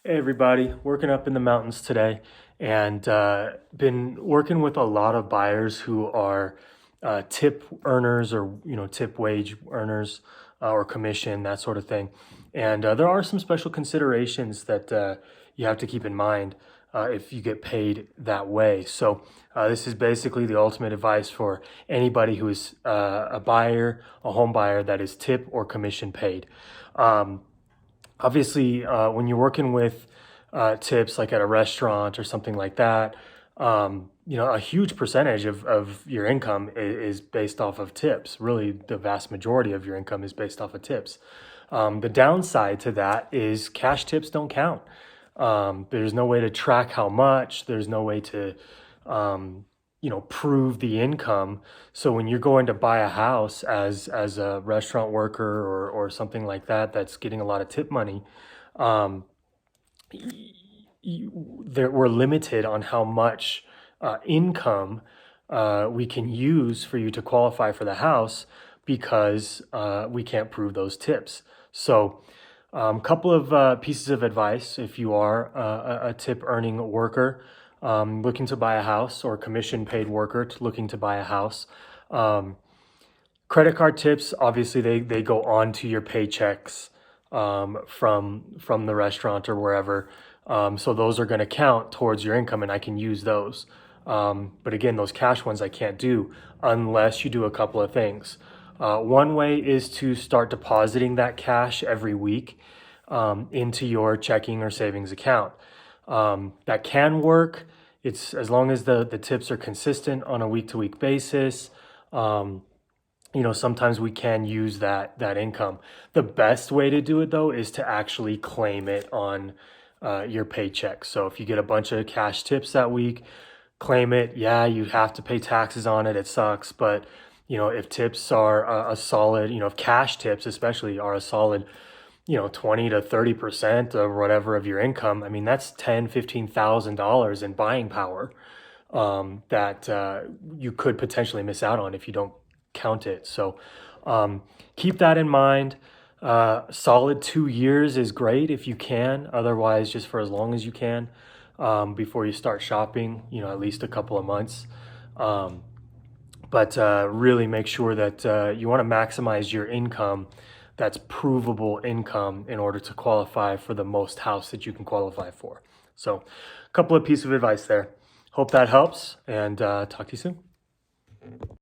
Hey everybody, working up in the mountains today and been working with a lot of buyers who are tip earners or tip wage earners or commission, that sort of thing. And there are some special considerations that you have to keep in mind if you get paid that way. So this is basically the ultimate advice for anybody who is a buyer, a home buyer that is tip or commission paid. Um, Obviously, when you're working with tips like at a restaurant or something like that, a huge percentage of your income is based off of tips. Really, the vast majority of your income is based off of tips. The downside to that is cash tips don't count. There's no way to track how much. There's no way to, prove the income. So when you're going to buy a house as a restaurant worker or something like that that's getting a lot of tip money, um, we're limited on how much income we can use for you to qualify for the house because we can't prove those tips. So, a couple of pieces of advice if you are a tip earning worker looking to buy a house or commission paid worker looking to buy a house. Um, Credit card tips, obviously, they go on to your paychecks from the restaurant or wherever. So those are going to count towards your income, and I can use those. But again, those cash ones I can't do unless you do a couple of things. One way is to start depositing that cash every week into your checking or savings account. That can work. It's as long as the tips are consistent on a week to week basis. Um, Sometimes we can use that income. The best way to do it though is to actually claim it on your paycheck. So if you get a bunch of cash tips that week, claim it. Yeah, you have to pay taxes on it. It sucks, but if tips are a solid, if cash tips especially are a solid, 20 to 30% or whatever of your income, I mean, that's $10,000, $15,000 in buying power that you could potentially miss out on if you don't count it. So keep that in mind. Solid 2 years is great if you can. Otherwise, just for as long as you can before you start shopping, at least a couple of months. Um, but really make sure that you want to maximize your income. That's provable income in order to qualify for the most house that you can qualify for. So, a couple of pieces of advice there. Hope that helps, and talk to you soon.